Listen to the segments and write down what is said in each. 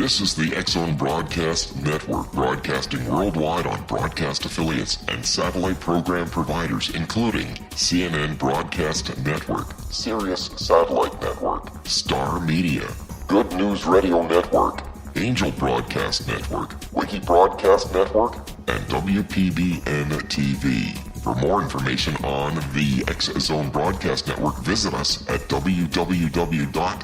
This is the X-Zone Broadcast Network, broadcasting worldwide on broadcast affiliates and satellite program providers, including CNN Broadcast Network, Sirius Satellite Network, Star Media, Good News Radio Network, Angel Broadcast Network, Wiki Broadcast Network, and WPBN TV. For more information on the X-Zone Broadcast Network, visit us at www.xzbn.net.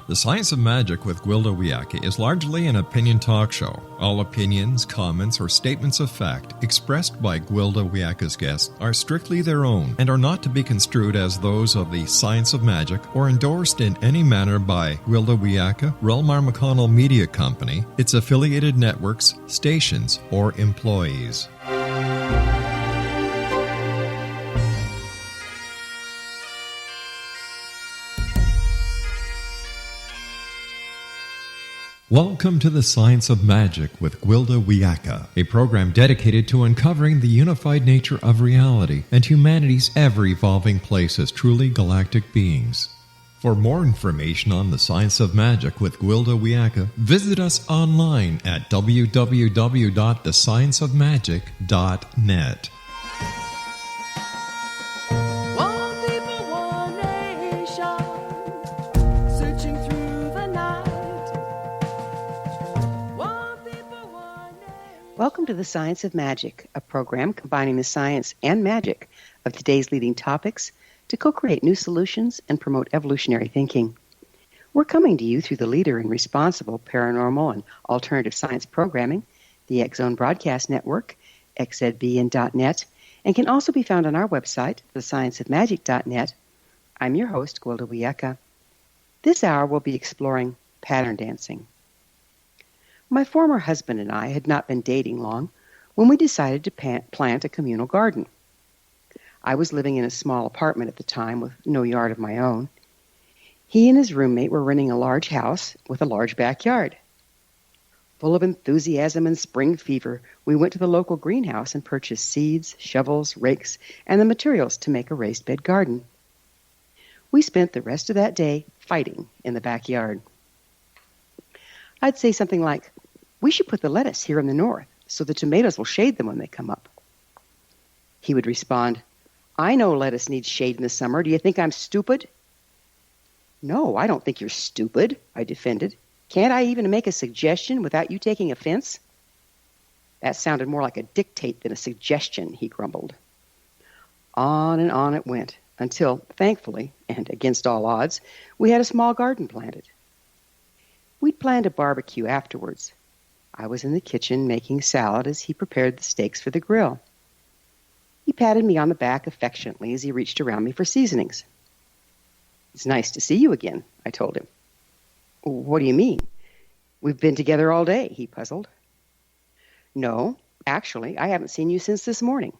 The Science of Magic with Gwilda Wiyaka is largely an opinion talk show. All opinions, comments, or statements of fact expressed by Gwilda Wiyaka's guests are strictly their own and are not to be construed as those of the Science of Magic or endorsed in any manner by Gwilda Wiyaka, Relmar McConnell Media Company, its affiliated networks, stations, or employees. Welcome to the Science of Magic with Gwilda Wiyaka, a program dedicated to uncovering the unified nature of reality and humanity's ever-evolving place as truly galactic beings. For more information on the Science of Magic with Gwilda Wiyaka, visit us online at www.thescienceofmagic.net. Welcome to the Science of Magic, a program combining the science and magic of today's leading topics to co-create new solutions and promote evolutionary thinking. We're coming to you through the leader in responsible paranormal and alternative science programming, the X-Zone Broadcast Network, xzbn.net, and can also be found on our website, thescienceofmagic.net. I'm your host, Gwilda Wiyaka. This hour we'll be exploring pattern dancing. My former husband and I had not been dating long when we decided to plant a communal garden. I was living in a small apartment at the time with no yard of my own. He and his roommate were renting a large house with a large backyard. Full of enthusiasm and spring fever, we went to the local greenhouse and purchased seeds, shovels, rakes, and the materials to make a raised bed garden. We spent the rest of that day fighting in the backyard. I'd say something like, "We should put the lettuce here in the north so the tomatoes will shade them when they come up." He would respond, "I know lettuce needs shade in the summer. Do you think I'm stupid?" "No, I don't think you're stupid," I defended. "Can't I even make a suggestion without you taking offense?" That sounded more like a dictate than a suggestion, he grumbled. On and on it went, until, thankfully, and against all odds, we had a small garden planted. We'd planned a barbecue afterwards. I was in the kitchen making salad as he prepared the steaks for the grill. He patted me on the back affectionately as he reached around me for seasonings. "It's nice to see you again," I told him. "What do you mean? We've been together all day," he puzzled. "No, actually, I haven't seen you since this morning.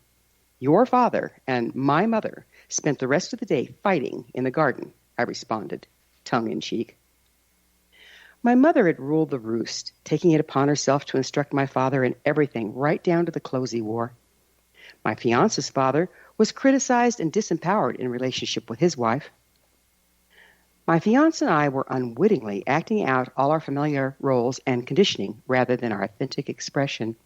Your father and my mother spent the rest of the day fighting in the garden," I responded, tongue in cheek. My mother had ruled the roost, taking it upon herself to instruct my father in everything, right down to the clothes he wore. My fiance's father was criticized and disempowered in relationship with his wife. My fiance and I were unwittingly acting out all our familiar roles and conditioning rather than our authentic expression.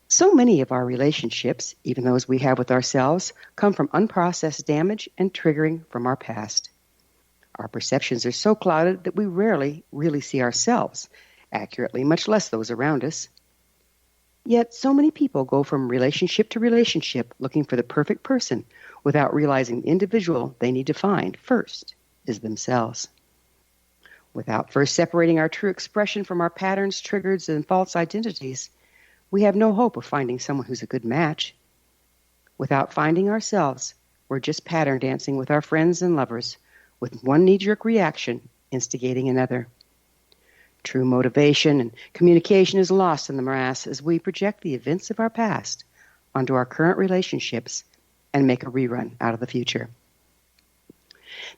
So many of our relationships, even those we have with ourselves, come from unprocessed damage and triggering from our past. Our perceptions are so clouded that we rarely really see ourselves accurately, much less those around us. Yet so many people go from relationship to relationship looking for the perfect person without realizing the individual they need to find first is themselves. Without first separating our true expression from our patterns, triggers, and false identities, we have no hope of finding someone who's a good match. Without finding ourselves, we're just pattern dancing with our friends and lovers, with one knee-jerk reaction instigating another. True motivation and communication is lost in the morass as we project the events of our past onto our current relationships and make a rerun out of the future.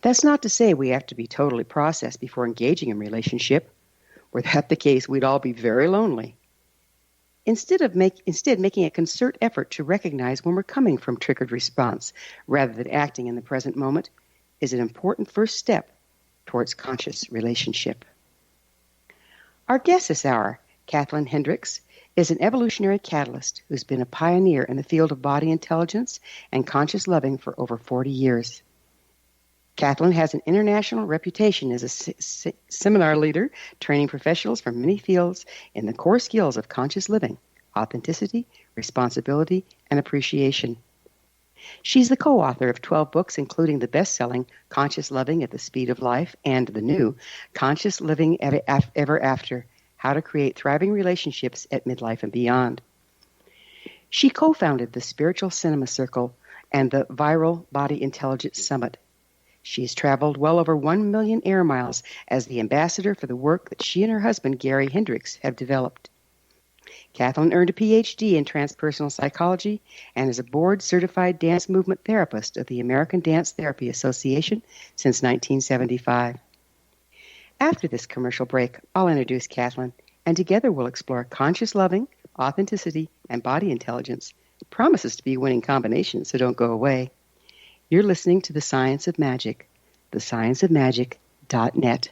That's not to say we have to be totally processed before engaging in relationship. Were that the case, we'd all be very lonely. Instead, making a concerted effort to recognize when we're coming from triggered response rather than acting in the present moment is an important first step towards conscious relationship. Our guest this hour, Kathlyn Hendricks, is an evolutionary catalyst who's been a pioneer in the field of body intelligence and conscious loving for over 40 years. Kathlyn has an international reputation as a seminar leader, training professionals from many fields in the core skills of conscious living, authenticity, responsibility, and appreciation. She's the co-author of 12 books, including the best-selling Conscious Loving at the Speed of Life and the new Conscious Living Ever After, How to Create Thriving Relationships at Midlife and Beyond. She co-founded the Spiritual Cinema Circle and the Viral Body Intelligence Summit. She has traveled well over 1 million air miles as the ambassador for the work that she and her husband, Gay Hendricks, have developed. Kathlyn earned a Ph.D. in transpersonal psychology and is a board-certified dance movement therapist of the American Dance Therapy Association since 1975. After this commercial break, I'll introduce Kathlyn, and together we'll explore conscious loving, authenticity, and body intelligence. It promises to be a winning combination, so don't go away. You're listening to The Science of Magic, thescienceofmagic.net.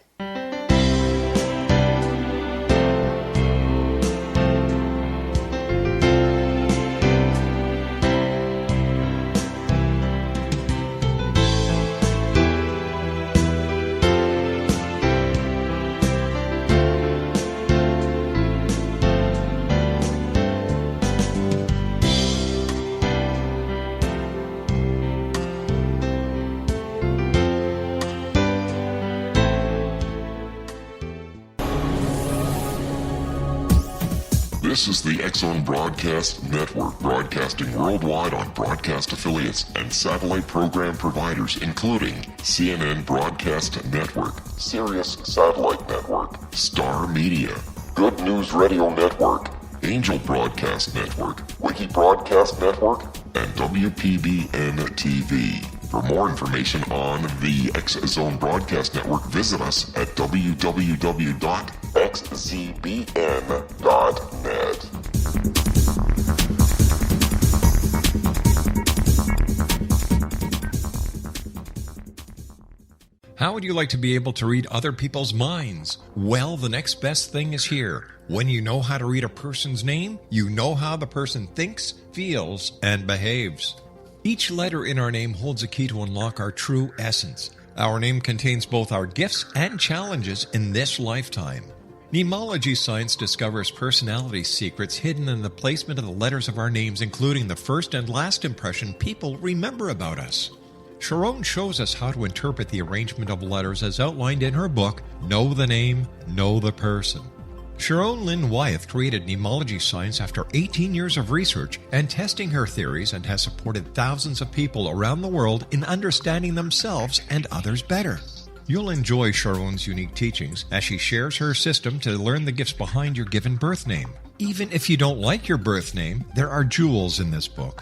This is the X-Zone Broadcast Network, broadcasting worldwide on broadcast affiliates and satellite program providers, including CNN Broadcast Network, Sirius Satellite Network, Star Media, Good News Radio Network, Angel Broadcast Network, Wiki Broadcast Network, and WPBN TV. For more information on the X-Zone Broadcast Network, visit us at www.xzbn.net. How would you like to be able to read other people's minds? Well, the next best thing is here. When you know how to read a person's name, you know how the person thinks, feels, and behaves. Each letter in our name holds a key to unlock our true essence. Our name contains both our gifts and challenges in this lifetime. Mnemology science discovers personality secrets hidden in the placement of the letters of our names, including the first and last impression people remember about us. Sharon shows us how to interpret the arrangement of letters as outlined in her book, Know the Name, Know the Person. Sharon Lynn Wyeth created mnemology science after 18 years of research and testing her theories, and has supported thousands of people around the world in understanding themselves and others better. You'll enjoy Sharon's unique teachings as she shares her system to learn the gifts behind your given birth name. Even if you don't like your birth name, there are jewels in this book.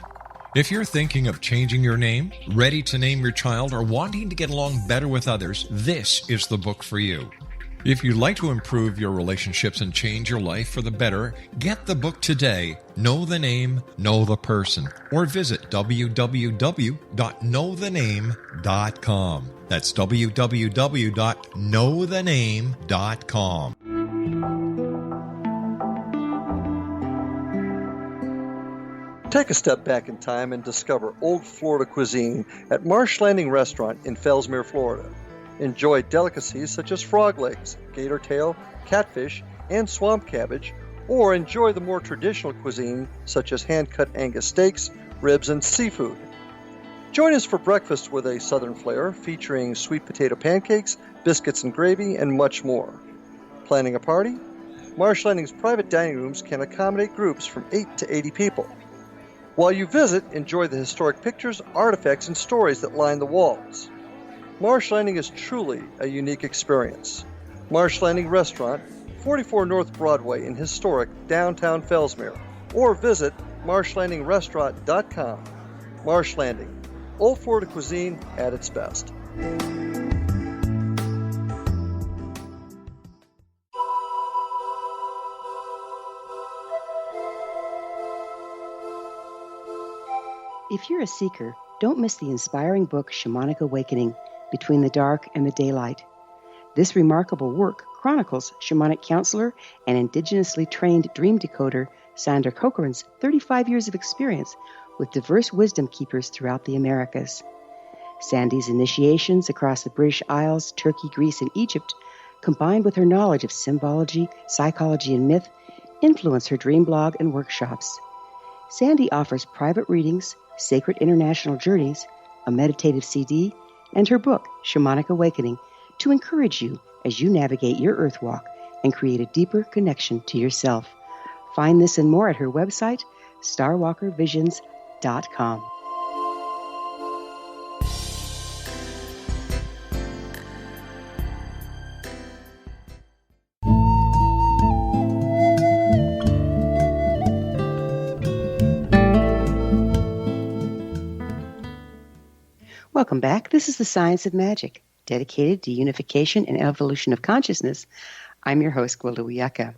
If you're thinking of changing your name, ready to name your child, or wanting to get along better with others, this is the book for you. If you'd like to improve your relationships and change your life for the better, get the book today, Know the Name, Know the Person, or visit www.knowthename.com. That's www.knowthename.com. Take a step back in time and discover old Florida cuisine at Marsh Landing Restaurant in Fellsmere, Florida. Enjoy delicacies such as frog legs, gator tail, catfish, and swamp cabbage, or enjoy the more traditional cuisine such as hand-cut Angus steaks, ribs, and seafood. Join us for breakfast with a southern flair featuring sweet potato pancakes, biscuits and gravy, and much more. Planning a party? Marsh Landing's private dining rooms can accommodate groups from 8 to 80 people. While you visit, enjoy the historic pictures, artifacts, and stories that line the walls. Marsh Landing is truly a unique experience. Marsh Landing Restaurant, 44 North Broadway in historic downtown Fellsmere, or visit marshlandingrestaurant.com. Marsh Landing, old Florida cuisine at its best. If you're a seeker, don't miss the inspiring book Shamanic Awakening, Between the Dark and the Daylight. This remarkable work chronicles shamanic counselor and indigenously trained dream decoder Sandra Cochran's 35 years of experience with diverse wisdom keepers throughout the Americas. Sandy's initiations across the British Isles, Turkey, Greece, and Egypt, combined with her knowledge of symbology, psychology, and myth, influence her dream blog and workshops. Sandy offers private readings, sacred international journeys, a meditative CD, and her book, Shamanic Awakening, to encourage you as you navigate your earth walk and create a deeper connection to yourself. Find this and more at her website, starwalkervisions.com. Welcome back. This is The Science of Magic, dedicated to unification and evolution of consciousness. I'm your host, Gwilda Wiyaka.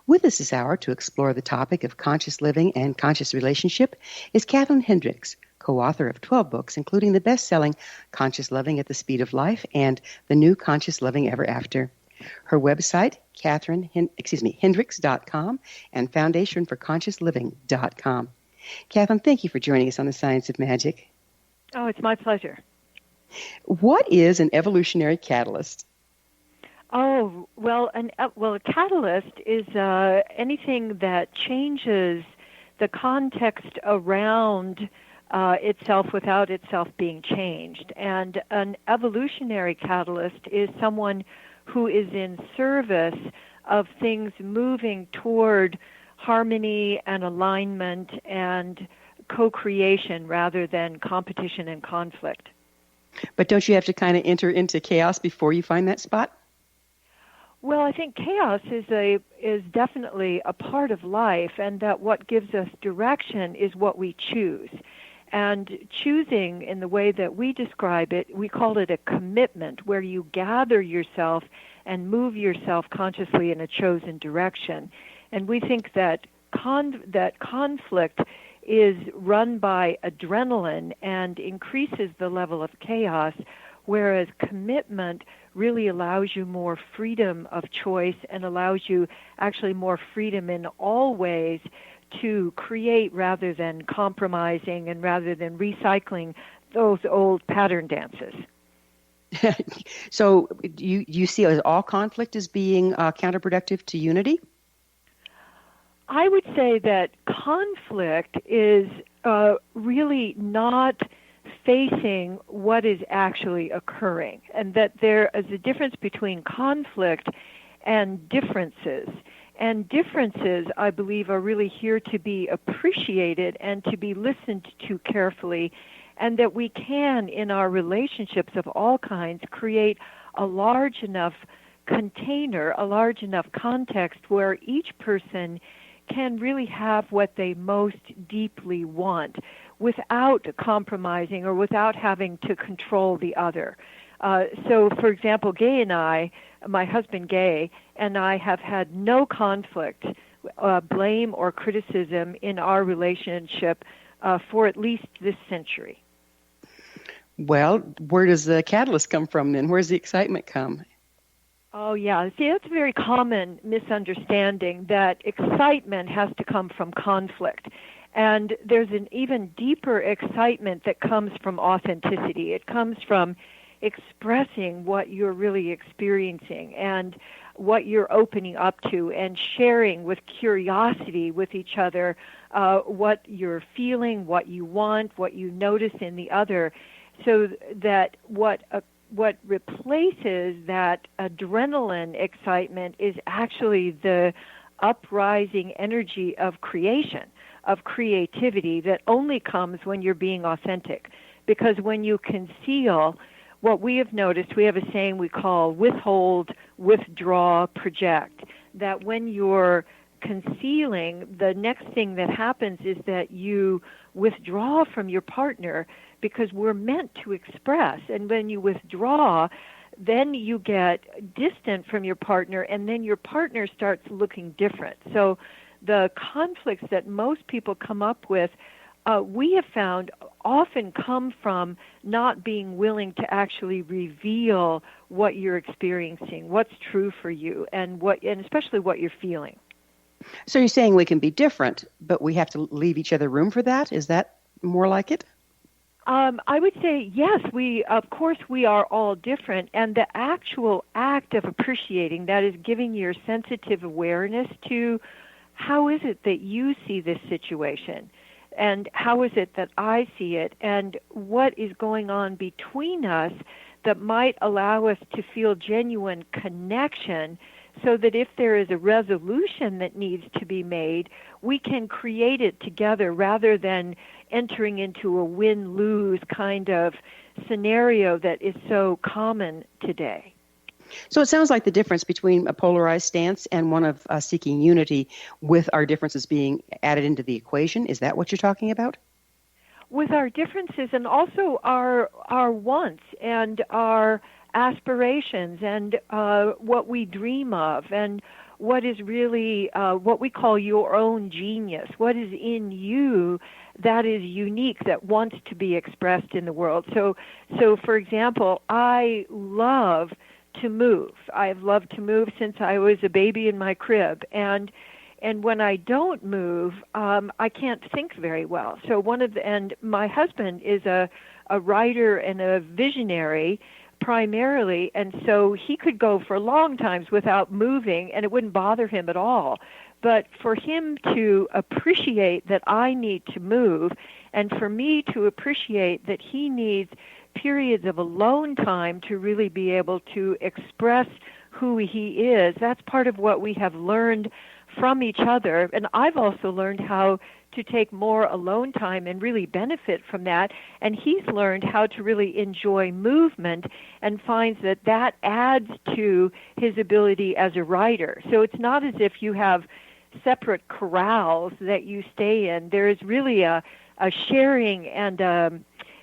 With us this hour to explore the topic of conscious living and conscious relationship is Kathlyn Hendricks, co-author of 12 books, including the best-selling Conscious Loving at the Speed of Life and The New Conscious Loving Ever After. Her website, Hendricks.com, and foundationforconsciousliving.com. Kathlyn, thank you for joining us on The Science of Magic. Oh, it's my pleasure. What is an evolutionary catalyst? Oh, well, a catalyst is anything that changes the context around itself without itself being changed. And an evolutionary catalyst is someone who is in service of things moving toward harmony and alignment and co-creation rather than competition and conflict. But don't you have to kind of enter into chaos before you find that spot? Well, I think chaos is definitely a part of life, and that what gives us direction is what we choose. And choosing, in the way that we describe it, we call it a commitment, where you gather yourself and move yourself consciously in a chosen direction. And we think that conflict is run by adrenaline and increases the level of chaos, whereas commitment really allows you more freedom of choice and allows you actually more freedom in all ways to create rather than compromising and rather than recycling those old pattern dances. So you see all conflict as being counterproductive to unity? I would say that conflict is really not facing what is actually occurring, and that there is a difference between conflict and differences. And differences, I believe, are really here to be appreciated and to be listened to carefully, and that we can, in our relationships of all kinds, create a large enough container, a large enough context where each person can really have what they most deeply want without compromising or without having to control the other. So, for example, Gay and I, my husband Gay, and I have had no conflict, blame or criticism in our relationship for at least this century. Well, where does the catalyst come from then? Where's the excitement come? Oh, yeah. See, that's a very common misunderstanding, that excitement has to come from conflict. And there's an even deeper excitement that comes from authenticity. It comes from expressing what you're really experiencing and what you're opening up to, and sharing with curiosity with each other what you're feeling, what you want, what you notice in the other, so that what replaces that adrenaline excitement is actually the uprising energy of creation, of creativity that only comes when you're being authentic. Because when you conceal, what we have noticed, we have a saying we call withhold, withdraw, project, that when you're concealing, the next thing that happens is that you withdraw from your partner, because we're meant to express. And when you withdraw, then you get distant from your partner, and then your partner starts looking different. So the conflicts that most people come up with we have found often come from not being willing to actually reveal what you're experiencing, what's true for you, and especially what you're feeling. So you're saying we can be different, but we have to leave each other room for that? Is that more like it? I would say yes. Of course, we are all different, and the actual act of appreciating, that is giving your sensitive awareness to how is it that you see this situation, and how is it that I see it, and what is going on between us that might allow us to feel genuine connection, so that if there is a resolution that needs to be made, we can create it together rather than entering into a win-lose kind of scenario that is so common today. So it sounds like the difference between a polarized stance and one of seeking unity with our differences being added into the equation. Is that what you're talking about? With our differences and also our wants and our aspirations and what we dream of and what is really what we call your own genius, what is in you that is unique, that wants to be expressed in the world. So for example, I love to move. I've loved to move since I was a baby in my crib, and when I don't move, I can't think very well. So and my husband is a writer and a visionary primarily, and so he could go for long times without moving, and it wouldn't bother him at all. But for him to appreciate that I need to move, and for me to appreciate that he needs periods of alone time to really be able to express who he is, that's part of what we have learned from each other. And I've also learned how to take more alone time and really benefit from that. And he's learned how to really enjoy movement and finds that adds to his ability as a writer. So it's not as if you have separate corrals that you stay in. There is really a sharing and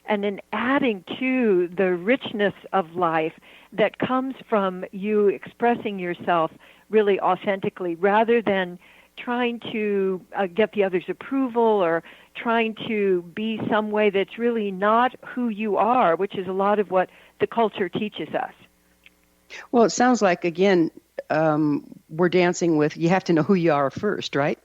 an adding to the richness of life that comes from you expressing yourself really authentically, rather than trying to get the other's approval or trying to be some way that's really not who you are, which is a lot of what the culture teaches us. Well, it sounds like, again, we're dancing with, you have to know who you are first, right?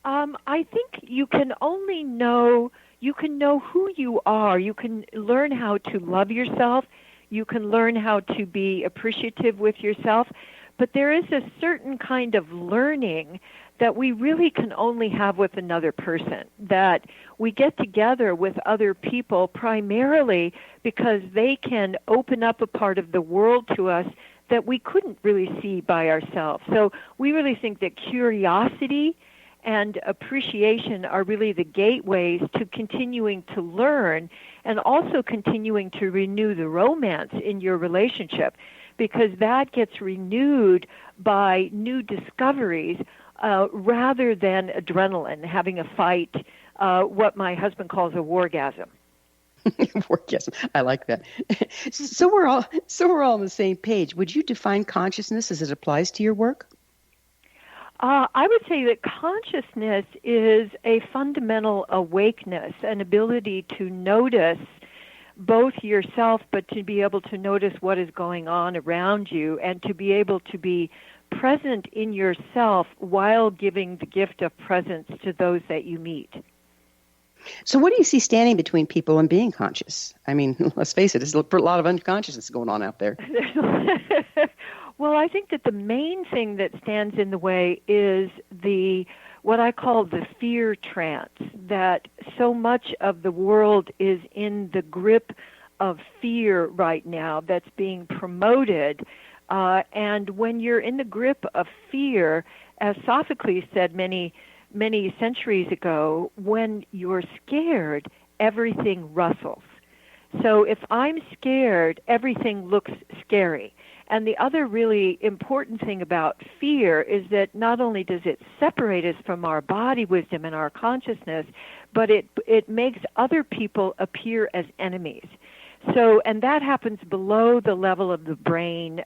I think you can only know, you can know who you are. You can learn how to love yourself. You can learn how to be appreciative with yourself. But there is a certain kind of learning that we really can only have with another person, that we get together with other people primarily because they can open up a part of the world to us that we couldn't really see by ourselves. So we really think that curiosity and appreciation are really the gateways to continuing to learn and also continuing to renew the romance in your relationship, because that gets renewed by new discoveries rather than adrenaline, having a fight, what my husband calls a wargasm. Wargasm. I like that. So we're all on the same page. Would you define consciousness as it applies to your work? I would say that consciousness is a fundamental awakeness, an ability to notice both yourself, but to be able to notice what is going on around you and to be able to be present in yourself while giving the gift of presence to those that you meet. So what do you see standing between people and being conscious? I mean, let's face it, there's a lot of unconsciousness going on out there. Well, I think that the main thing that stands in the way is what I call the fear trance, that so much of the world is in the grip of fear right now that's being promoted. And when you're in the grip of fear, as Sophocles said many centuries ago, when you're scared, everything rustles. So if I'm scared, everything looks scary. And the other really important thing about fear is that not only does it separate us from our body wisdom and our consciousness, but it makes other people appear as enemies. So, and that happens below the level of the brain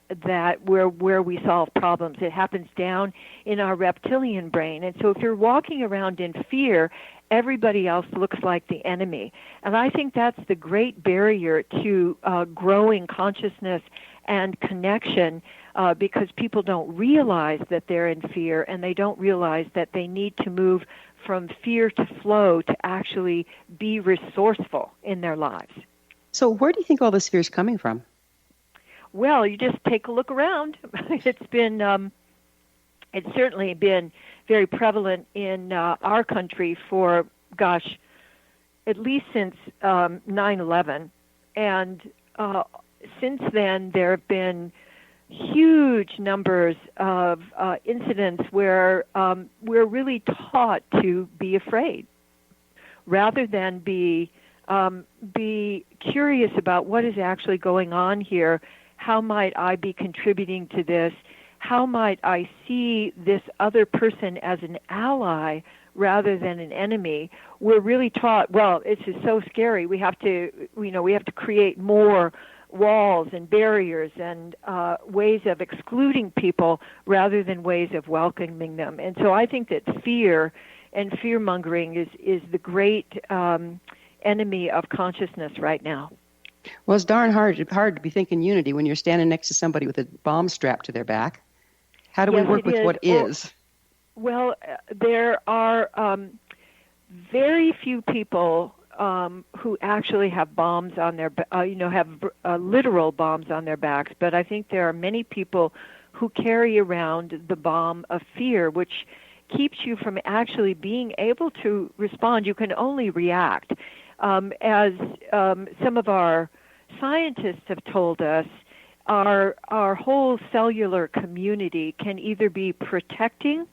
where we solve problems. It happens down in our reptilian brain. And so if you're walking around in fear, everybody else looks like the enemy. And I think that's the great barrier to growing consciousness and connection, because people don't realize that they're in fear, and they don't realize that they need to move from fear to flow to actually be resourceful in their lives. So where do you think all this fear is coming from? Well, you just take a look around. It's certainly been very prevalent in our country for, at least since 9/11. And since then, there have been huge numbers of incidents where we're really taught to be afraid rather than be curious about what is actually going on here. How might I be contributing to this? How might I see this other person as an ally rather than an enemy? We're really taught, well, it's just so scary. We have to create more walls and barriers and ways of excluding people rather than ways of welcoming them. And so I think that fear and fear-mongering is the great enemy of consciousness right now. Well, it's darn hard to be thinking unity when you're standing next to somebody with a bomb strapped to their back. How do we work with what is? Well, there are very few people who actually have bombs on their, have literal bombs on their backs. But I think there are many people who carry around the bomb of fear, which keeps you from actually being able to respond. You can only react. As some of our scientists have told us, our whole cellular community can either be protecting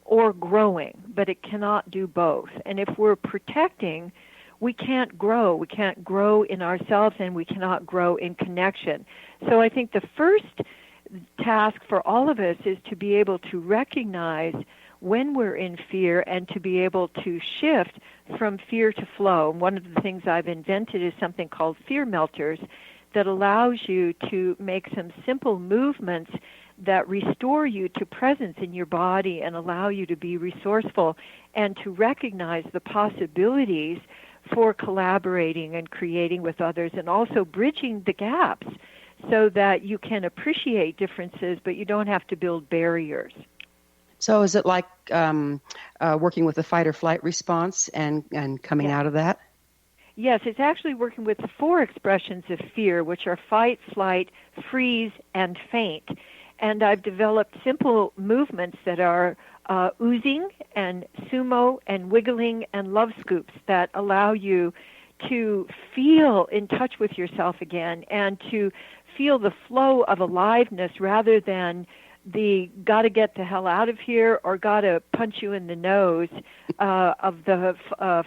or growing, but it cannot do both. And if we're protecting, we can't grow. We can't grow in ourselves, and we cannot grow in connection. So I think the first task for all of us is to be able to recognize when we're in fear and to be able to shift from fear to flow. One of the things I've invented is something called fear melters that allows you to make some simple movements that restore you to presence in your body and allow you to be resourceful and to recognize the possibilities for collaborating and creating with others, and also bridging the gaps so that you can appreciate differences, but you don't have to build barriers. So is it like working with the fight or flight response and coming out of that? Yes, it's actually working with the 4 expressions of fear, which are fight, flight, freeze, and faint. And I've developed simple movements that are oozing and sumo and wiggling and love scoops that allow you to feel in touch with yourself again and to feel the flow of aliveness rather than the gotta get the hell out of here or gotta punch you in the nose of the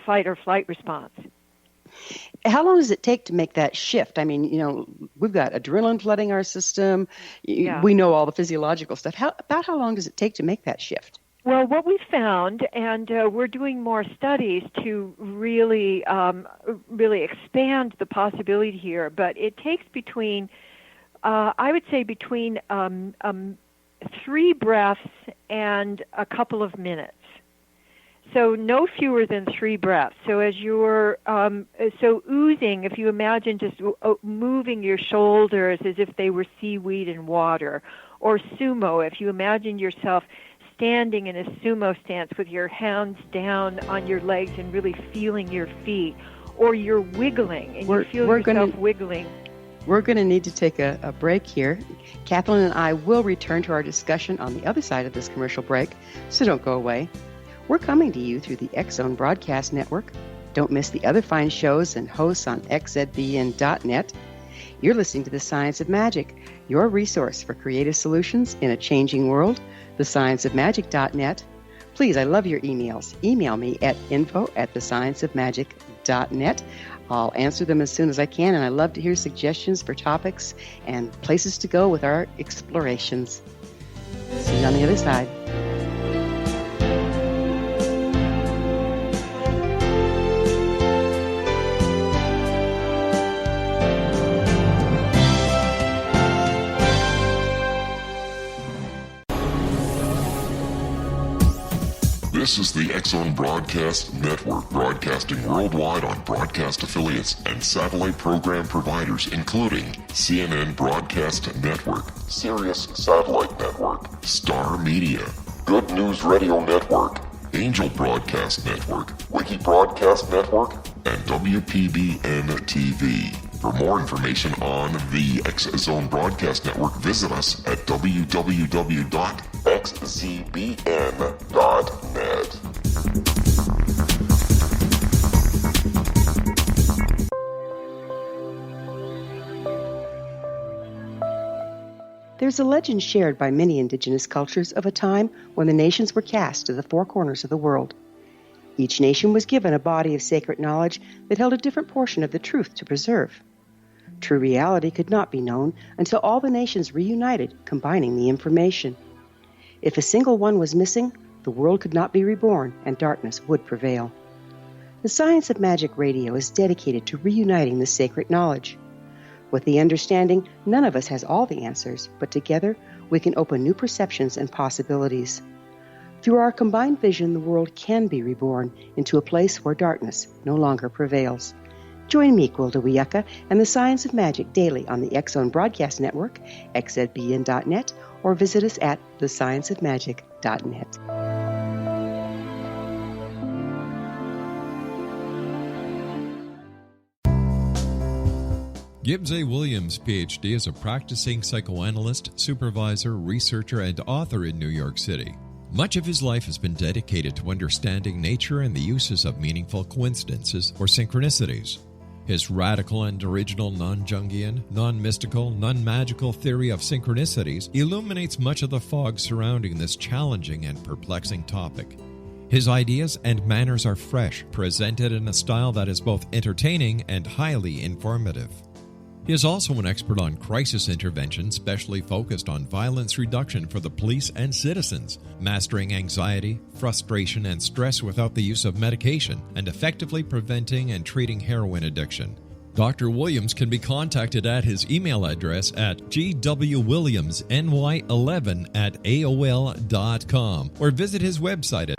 fight or flight response. How long does it take to make that shift? I mean, we've got adrenaline flooding our system. Yeah. We know all the physiological stuff. About how long does it take to make that shift? Well, what we found, and we're doing more studies to really expand the possibility here, but it takes between, I would say, between 3 breaths and a couple of minutes. So no fewer than 3 breaths. So as you're oozing, if you imagine just moving your shoulders as if they were seaweed in water, or sumo, if you imagine yourself standing in a sumo stance with your hands down on your legs and really feeling your feet, or you're wiggling and you feel yourself wiggling. We're going to need to take a break here. Kathlyn and I will return to our discussion on the other side of this commercial break, so don't go away. We're coming to you through the X-Zone Broadcast Network. Don't miss the other fine shows and hosts on xzbn.net. You're listening to The Science of Magic, your resource for creative solutions in a changing world, thescienceofmagic.net. Please, I love your emails. Email me at info@thescienceofmagic.net. I'll answer them as soon as I can, and I love to hear suggestions for topics and places to go with our explorations. See you on the other side. This This is the X-Zone Broadcast Network, broadcasting worldwide on broadcast affiliates and satellite program providers, including CNN Broadcast Network, Sirius Satellite Network, Star Media, Good News Radio Network, Angel Broadcast Network, Wiki Broadcast Network, and WPBN TV. For more information on the X-Zone Broadcast Network, visit us at www.xzbn.net. There's a legend shared by many indigenous cultures of a time when the nations were cast to the four corners of the world. Each nation was given a body of sacred knowledge that held a different portion of the truth to preserve. True reality could not be known until all the nations reunited, combining the information. If a single one was missing, the world could not be reborn and darkness would prevail. The Science of Magic Radio is dedicated to reuniting the sacred knowledge. With the understanding, none of us has all the answers, but together we can open new perceptions and possibilities. Through our combined vision, the world can be reborn into a place where darkness no longer prevails. Join me, Gwilda Wiyaka, and the Science of Magic daily on the X-Zone Broadcast Network, xzbn.net, or visit us at thescienceofmagic.net. Gibbs A. Williams, Ph.D., is a practicing psychoanalyst, supervisor, researcher, and author in New York City. Much of his life has been dedicated to understanding nature and the uses of meaningful coincidences or synchronicities. His radical and original non-Jungian, non-mystical, non-magical theory of synchronicities illuminates much of the fog surrounding this challenging and perplexing topic. His ideas and manners are fresh, presented in a style that is both entertaining and highly informative. He is also an expert on crisis intervention, specially focused on violence reduction for the police and citizens, mastering anxiety, frustration, and stress without the use of medication, and effectively preventing and treating heroin addiction. Dr. Williams can be contacted at his email address at gwwilliamsny11@aol.com or visit his website at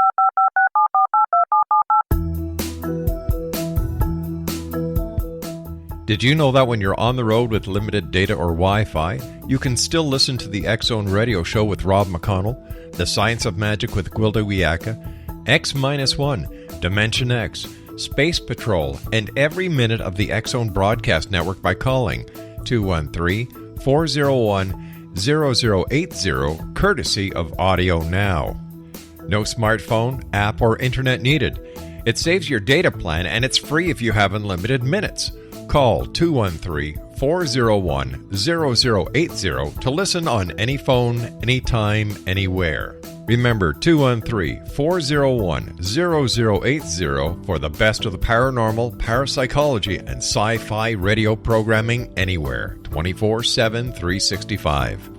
Did you know that when you're on the road with limited data or Wi-Fi, you can still listen to the X-Zone Radio Show with Rob McConnell, The Science of Magic with Gwilda Wiyaka, X-1, Dimension X, Space Patrol, and every minute of the X-Zone Broadcast Network by calling 213-401-0080, courtesy of Audio Now. No smartphone, app, or internet needed. It saves your data plan and it's free if you have unlimited minutes. Call 213-401-0080 to listen on any phone, anytime, anywhere. Remember 213-401-0080 for the best of the paranormal, parapsychology, and sci-fi radio programming anywhere, 24/7, 365.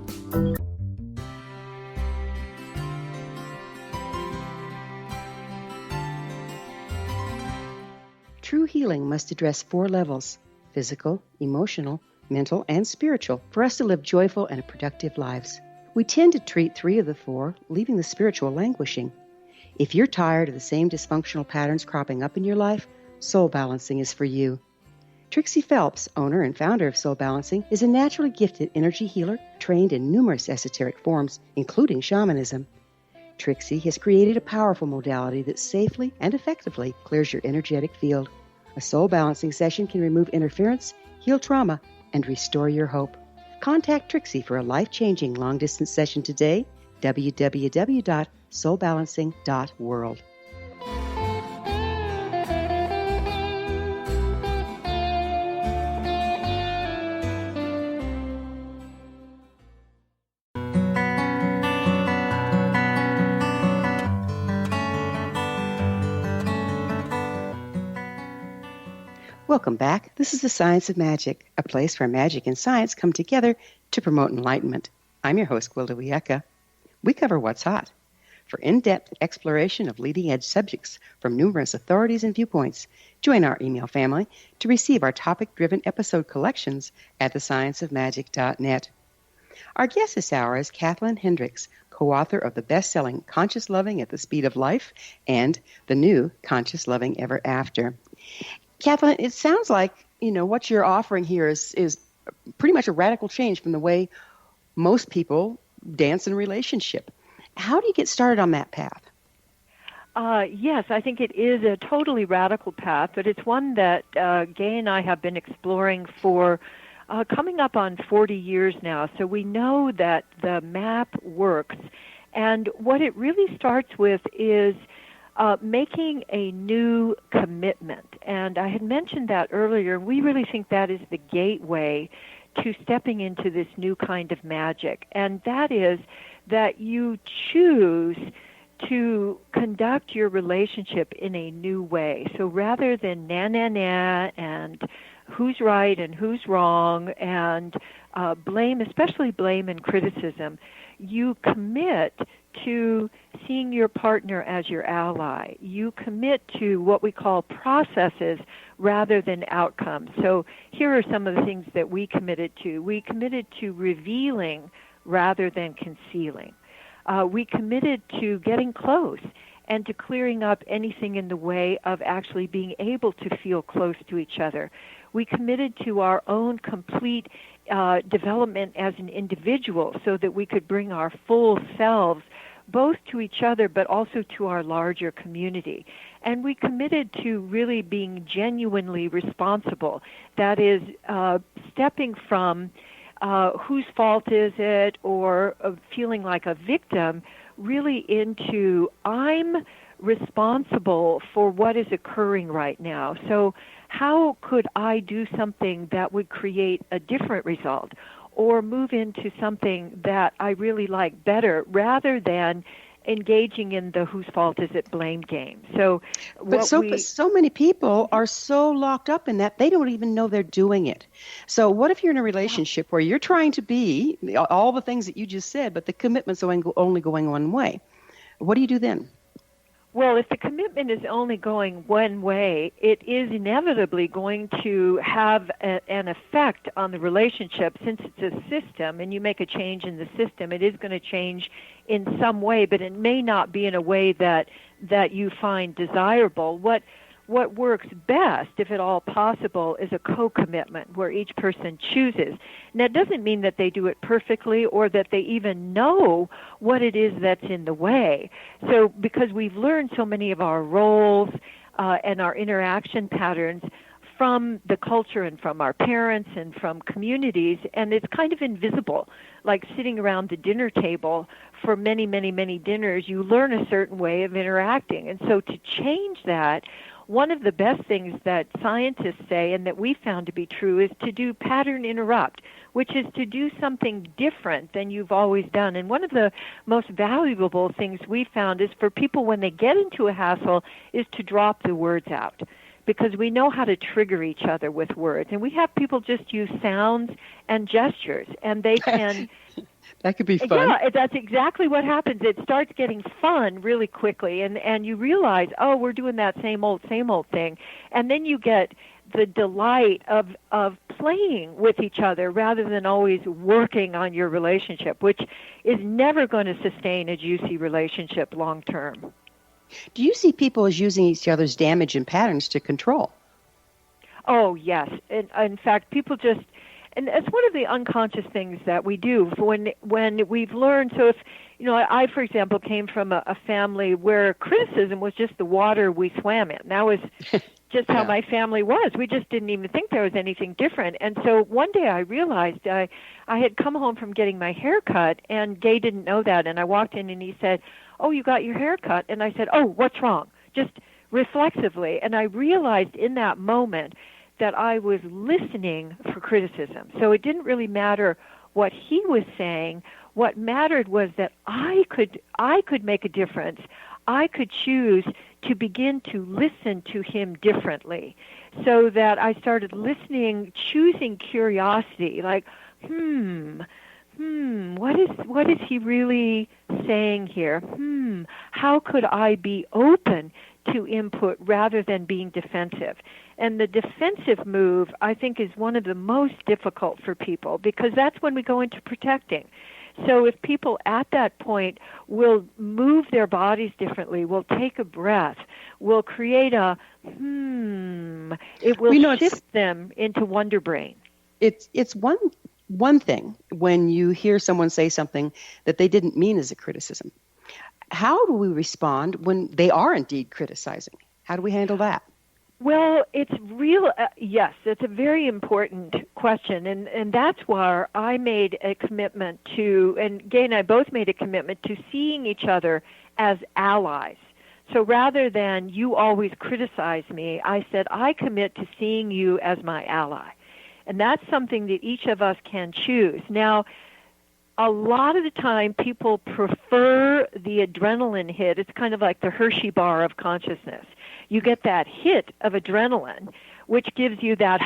True healing must address 4 levels: physical, emotional, mental, and spiritual, for us to live joyful and productive lives. We tend to treat 3 of the 4, leaving the spiritual languishing. If you're tired of the same dysfunctional patterns cropping up in your life, Soul Balancing is for you. Trixie Phelps, owner and founder of Soul Balancing, is a naturally gifted energy healer trained in numerous esoteric forms, including shamanism. Trixie has created a powerful modality that safely and effectively clears your energetic field. A soul balancing session can remove interference, heal trauma, and restore your hope. Contact Trixie for a life-changing long-distance session today, www.soulbalancing.world. Welcome back. This is the Science of Magic, a place where magic and science come together to promote enlightenment. I'm your host, Gwilda Wiyaka. We cover what's hot. For in-depth exploration of leading-edge subjects from numerous authorities and viewpoints, join our email family to receive our topic-driven episode collections at thescienceofmagic.net. Our guest this hour is Kathlyn Hendricks, co-author of the best-selling Conscious Loving at the Speed of Life and the new Conscious Loving Ever After. Kathlyn, it sounds like, what you're offering here is pretty much a radical change from the way most people dance in a relationship. How do you get started on that path? Yes, I think it is a totally radical path, but it's one that Gay and I have been exploring for coming up on 40 years now. So we know that the map works. And what it really starts with is making a new commitment. And I had mentioned that earlier. We really think that is the gateway to stepping into this new kind of magic. And that is that you choose to conduct your relationship in a new way. So rather than na and who's right and who's wrong and blame, especially blame and criticism, you commit to seeing your partner as your ally. You commit to what we call processes rather than outcomes. So here are some of the things that we committed to. We committed to revealing rather than concealing. We committed to getting close and to clearing up anything in the way of actually being able to feel close to each other. We committed to our own complete development as an individual so that we could bring our full selves both to each other but also to our larger community. And we committed to really being genuinely responsible. That is, stepping from whose fault is it or feeling like a victim really into I'm responsible for what is occurring right now. So how could I do something that would create a different result or move into something that I really like better rather than engaging in the whose fault is it blame game. But so many people are so locked up in that they don't even know they're doing it. So what if you're in a relationship where you're trying to be all the things that you just said, but the commitment's only going one way? What do you do then? Well, if the commitment is only going one way, it is inevitably going to have an effect on the relationship. Since it's a system and you make a change in the system, it is going to change in some way, but it may not be in a way that you find desirable. What works best, if at all possible, is a co-commitment where each person chooses. And that doesn't mean that they do it perfectly or that they even know what it is that's in the way. So because we've learned so many of our roles and our interaction patterns from the culture and from our parents and from communities, and it's kind of invisible, like sitting around the dinner table for many, many, many dinners, you learn a certain way of interacting. And so to change that, one of the best things that scientists say and that we found to be true is to do pattern interrupt, which is to do something different than you've always done. And one of the most valuable things we found is for people when they get into a hassle is to drop the words out, because we know how to trigger each other with words. And we have people just use sounds and gestures, and they can... That could be fun. Yeah, that's exactly what happens. It starts getting fun really quickly, and you realize, oh, we're doing that same old thing. And then you get the delight of playing with each other rather than always working on your relationship, which is never going to sustain a juicy relationship long term. Do you see people as using each other's damage and patterns to control? Oh, yes. In fact, people just... And it's one of the unconscious things that we do when we've learned. So if, I, for example, came from a family where criticism was just the water we swam in. That was just how my family was. We just didn't even think there was anything different. And so one day I realized I had come home from getting my hair cut, and Gay didn't know that. And I walked in and he said, "Oh, you got your hair cut?" And I said, "Oh, what's wrong?" Just reflexively. And I realized in that moment that I was listening for criticism. So it didn't really matter what he was saying. What mattered was that I could make a difference. I could choose to begin to listen to him differently, so that I started listening, choosing curiosity, like, what is he really saying here? How could I be open to input rather than being defensive? And the defensive move, I think, is one of the most difficult for people because that's when we go into protecting. So if people at that point will move their bodies differently, will take a breath, will create a it will shift them into wonder brain. It's one thing when you hear someone say something that they didn't mean as a criticism. How do we respond when they are indeed criticizing? How do we handle that? Well, it's yes, it's a very important question, and that's why I made a commitment to, and Gay and I both made a commitment to seeing each other as allies. So rather than you always criticize me, I said I commit to seeing you as my ally. And that's something that each of us can choose. Now, a lot of the time people prefer the adrenaline hit. It's kind of like the Hershey bar of consciousness. You get that hit of adrenaline, which gives you that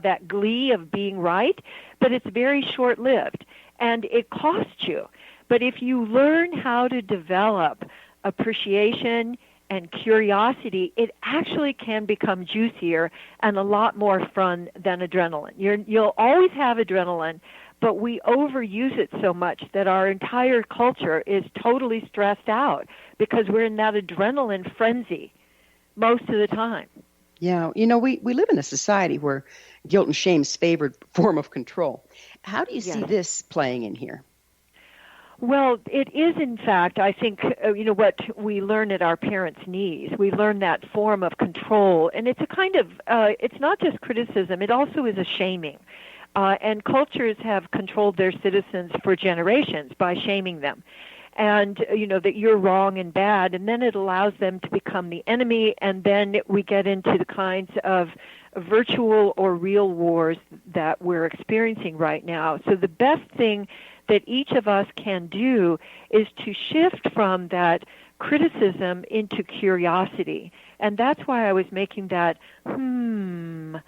that glee of being right, but it's very short-lived, and it costs you. But if you learn how to develop appreciation and curiosity, it actually can become juicier and a lot more fun than adrenaline. You'll always have adrenaline, but we overuse it so much that our entire culture is totally stressed out because we're in that adrenaline frenzy most of the time. Yeah, we live in a society where guilt and shame's favored form of control. How do you see this playing in here? Well, it is, in fact, I think, what we learn at our parents' knees. We learn that form of control, and it's a kind of, it's not just criticism, it also is a shaming. And cultures have controlled their citizens for generations by shaming them. And, that you're wrong and bad, and then it allows them to become the enemy, and then we get into the kinds of virtual or real wars that we're experiencing right now. So the best thing that each of us can do is to shift from that criticism into curiosity. And that's why I was making that sound,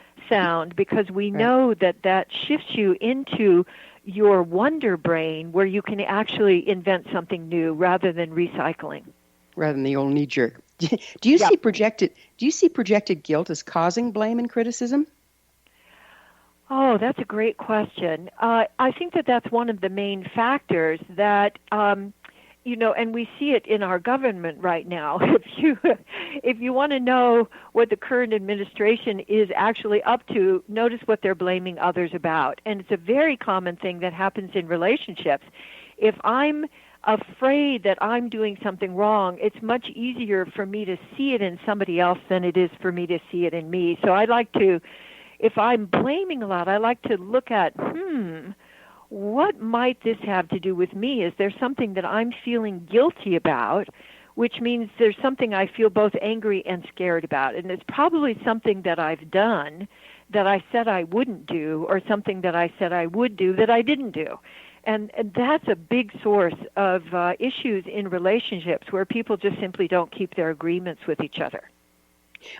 because we know that shifts you into your wonder brain where you can actually invent something new rather than recycling. Rather than the old knee jerk. Do you see projected guilt as causing blame and criticism? Oh, that's a great question. I think that's one of the main factors that, and we see it in our government right now. If you want to know what the current administration is actually up to, notice what they're blaming others about. And it's a very common thing that happens in relationships. If I'm afraid that I'm doing something wrong, it's much easier for me to see it in somebody else than it is for me to see it in me. So I like to, if I'm blaming a lot, I like to look at, what might this have to do with me? Is there something that I'm feeling guilty about, which means there's something I feel both angry and scared about? And it's probably something that I've done that I said I wouldn't do, or something that I said I would do that I didn't do. And that's a big source of issues in relationships where people just simply don't keep their agreements with each other.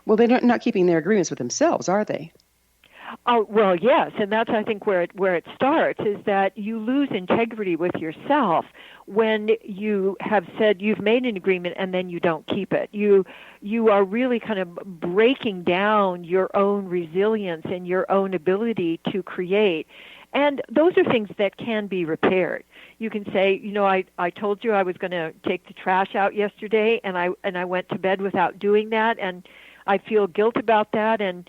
Well, they're not keeping their agreements with themselves, are they? Oh, well, yes, and that's, I think, where it starts, is that you lose integrity with yourself when you have said you've made an agreement and then you don't keep it. You are really kind of breaking down your own resilience and your own ability to create. And those are things that can be repaired. You can say, I told you I was going to take the trash out yesterday, and I went to bed without doing that, and I feel guilt about that, and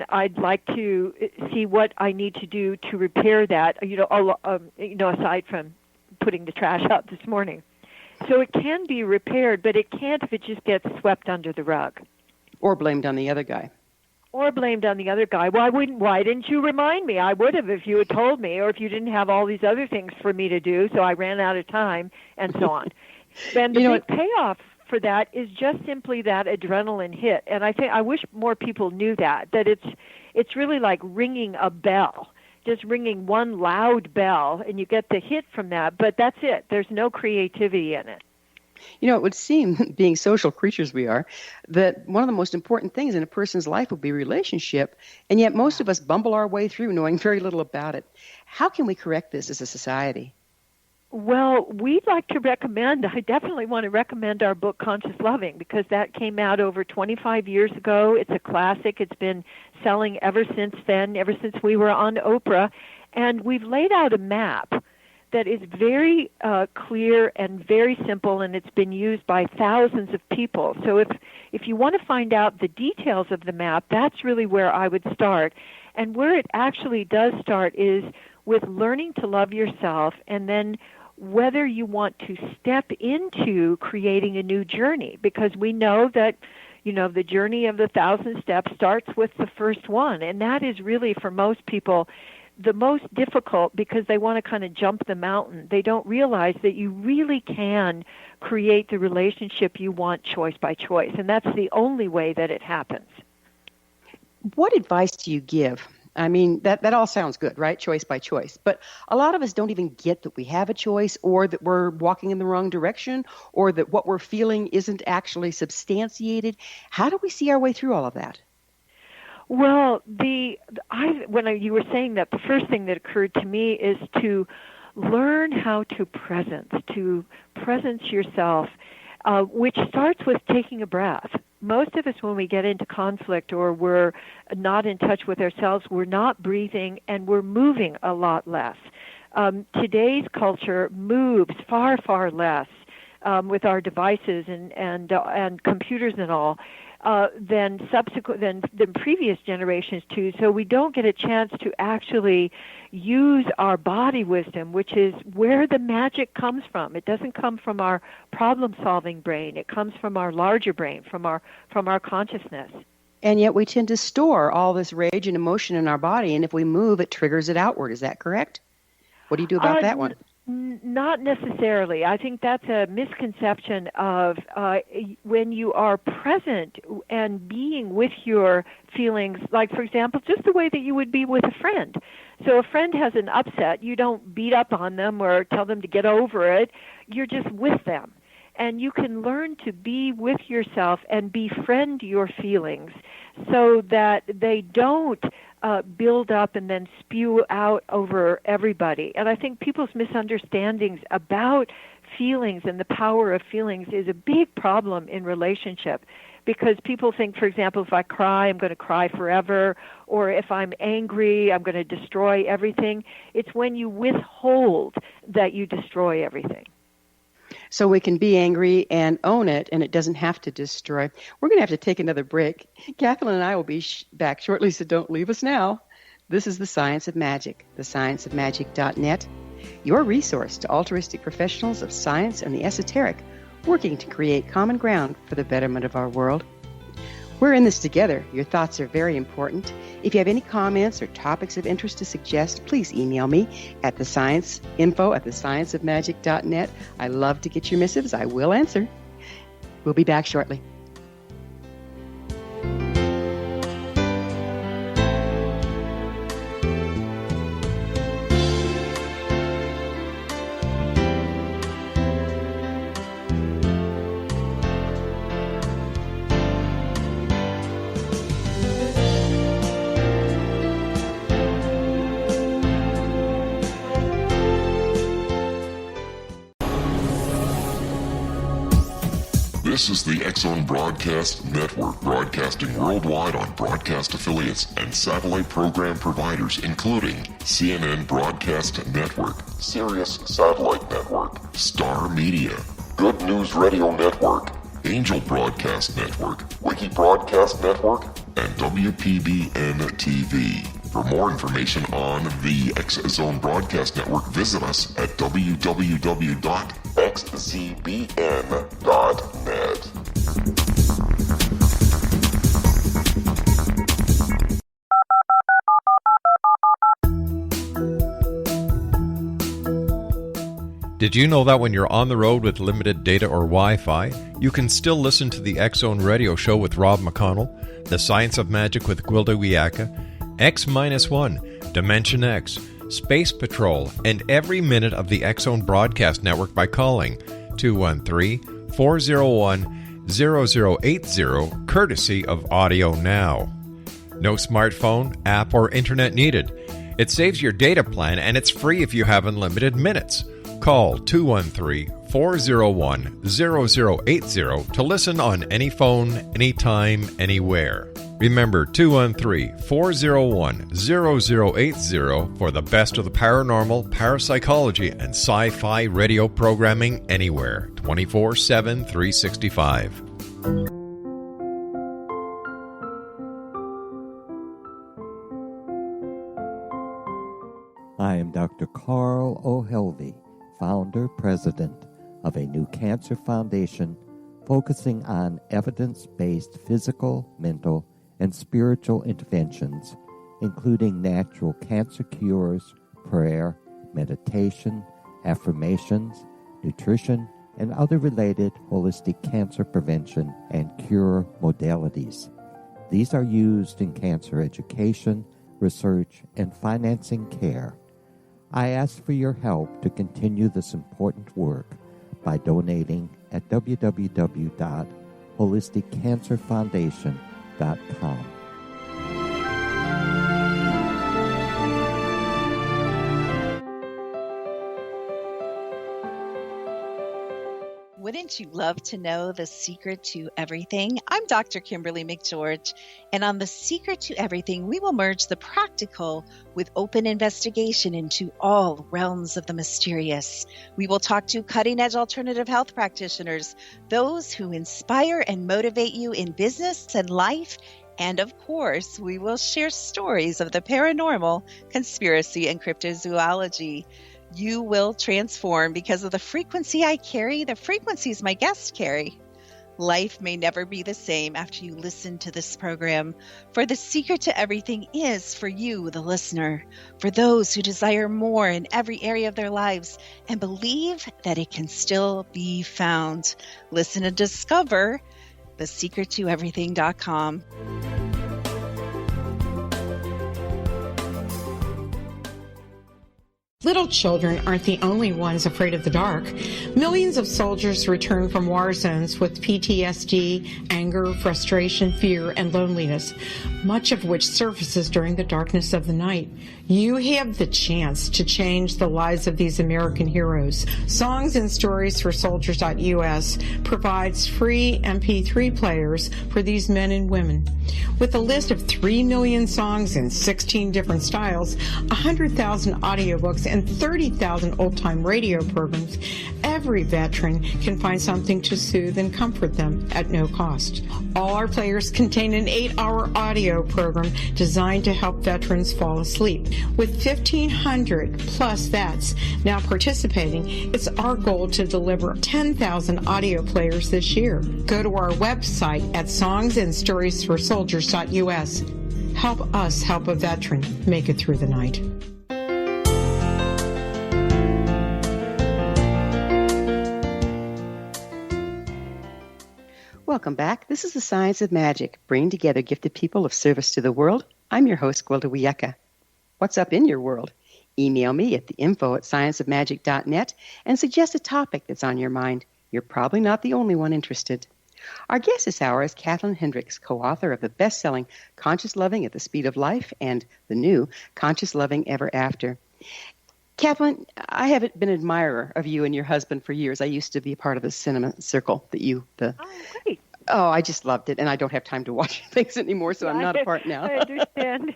I'd like to see what I need to do to repair that, aside from putting the trash out this morning. So it can be repaired, but it can't if it just gets swept under the rug. Or blamed on the other guy. Why didn't you remind me? I would have if you had told me, or if you didn't have all these other things for me to do, so I ran out of time, and so on. And the big payoff for that is just simply that adrenaline hit. And I wish more people knew that it's really like ringing a bell, just ringing one loud bell, and you get the hit from that, but that's it. There's no creativity in it. It would seem, being social creatures we are, that one of the most important things in a person's life would be relationship, and yet most of us bumble our way through knowing very little about it. How can we correct this as a society? Well, we'd like to recommend, I definitely want to recommend our book, Conscious Loving, because that came out over 25 years ago. It's a classic. It's been selling ever since then, ever since we were on Oprah. And we've laid out a map that is very clear and very simple, and it's been used by thousands of people. So if you want to find out the details of the map, that's really where I would start. And where it actually does start is with learning to love yourself, and then whether you want to step into creating a new journey, because we know that, the journey of the 1,000 steps starts with the first one, and that is really, for most people, the most difficult, because they want to kind of jump the mountain. They don't realize that you really can create the relationship you want choice by choice, and that's the only way that it happens. What advice do you give? I mean, that all sounds good, right? Choice by choice. But a lot of us don't even get that we have a choice, or that we're walking in the wrong direction, or that what we're feeling isn't actually substantiated. How do we see our way through all of that? Well, when you were saying that, the first thing that occurred to me is to learn how to presence yourself, which starts with taking a breath. Most of us, when we get into conflict or we're not in touch with ourselves, we're not breathing and we're moving a lot less. Today's culture moves far, far less with our devices and computers and all than previous generations too. So we don't get a chance to actually use our body wisdom, which is where the magic comes from. It doesn't come from our problem-solving brain. It comes from our larger brain, from our consciousness. And yet we tend to store all this rage and emotion in our body, and if we move, it triggers it outward. Is that correct? What do you do about that one? Not necessarily. I think that's a misconception of when you are present and being with your feelings, like, for example, just the way that you would be with a friend. So a friend has an upset. You don't beat up on them or tell them to get over it. You're just with them. And you can learn to be with yourself and befriend your feelings so that they don't build up and then spew out over everybody. And I think people's misunderstandings about feelings and the power of feelings is a big problem in relationship, because people think, for example, if I cry, I'm going to cry forever, or if I'm angry, I'm going to destroy everything. It's when you withhold that you destroy everything. So we can be angry and own it, and it doesn't have to destroy. We're going to have to take another break. Kathlyn and I will be back shortly, so don't leave us now. This is The Science of Magic, thescienceofmagic.net, your resource to altruistic professionals of science and the esoteric, working to create common ground for the betterment of our world. We're in this together. Your thoughts are very important. If you have any comments or topics of interest to suggest, please email me at info@thescienceofmagic.net. I love to get your missives. I will answer. We'll be back shortly. This is the X-Zone Broadcast Network, broadcasting worldwide on broadcast affiliates and satellite program providers, including CNN Broadcast Network, Sirius Satellite Network, Star Media, Good News Radio Network, Angel Broadcast Network, Wiki Broadcast Network, and WPBN TV. For more information on the X-Zone Broadcast Network, visit us at www.xzbn.net. Did you know that when you're on the road with limited data or Wi-Fi, you can still listen to the X-Zone Radio Show with Rob McConnell, The Science of Magic with Gwilda Wiyaka, X-1, Dimension X, Space Patrol, and every minute of the X-Zone Broadcast Network by calling 213-401-0080, courtesy of Audio Now. No smartphone, app, or internet needed. It saves your data plan, and it's free if you have unlimited minutes. Call 213-401-0080 to listen on any phone, anytime, anywhere. Remember 213-401-0080 for the best of the paranormal, parapsychology, and sci-fi radio programming anywhere, 24/7, 365. I am Dr. Carl O'Helvey, founder, president of a new cancer foundation focusing on evidence-based physical, mental, and spiritual interventions, including natural cancer cures, prayer, meditation, affirmations, nutrition, and other related holistic cancer prevention and cure modalities. These are used in cancer education, research, and financing care. I ask for your help to continue this important work by donating at www.holisticcancerfoundation.com. Wouldn't you love to know the secret to everything? I'm Dr. Kimberly McGeorge, and on The Secret to Everything, we will merge the practical with open investigation into all realms of the mysterious. We will talk to cutting-edge alternative health practitioners, those who inspire and motivate you in business and life, and of course, we will share stories of the paranormal, conspiracy, and cryptozoology. You will transform because of the frequency I carry, the frequencies my guests carry. Life may never be the same after you listen to this program, for the secret to everything is for you, the listener, for those who desire more in every area of their lives and believe that it can still be found. Listen and discover thesecrettoeverything.com. Little children aren't the only ones afraid of the dark. Millions of soldiers return from war zones with PTSD, anger, frustration, fear, and loneliness, much of which surfaces during the darkness of the night. You have the chance to change the lives of these American heroes. Songs and Stories for Soldiers.us provides free MP3 players for these men and women. With a list of 3 million songs in 16 different styles, 100,000 audiobooks, and 30,000 old-time radio programs, every veteran can find something to soothe and comfort them at no cost. All our players contain an 8-hour audio program designed to help veterans fall asleep. With 1,500 plus vets now participating, it's our goal to deliver 10,000 audio players this year. Go to our website at songsandstoriesforsoldiers.us. Help us help a veteran make it through the night. Welcome back. This is The Science of Magic, bringing together gifted people of service to the world. I'm your host, Gwilda Wiyaka. What's up in your world? Email me at info@scienceofmagic.net and suggest a topic that's on your mind. You're probably not the only one interested. Our guest this hour is Kathlyn Hendricks, co-author of the best-selling Conscious Loving at the Speed of Life and the new Conscious Loving Ever After. Kathlyn, I have been an admirer of you and your husband for years. I used to be a part of the cinema circle that Great. Oh, I just loved it, and I don't have time to watch things anymore, so I'm not a part now. I understand.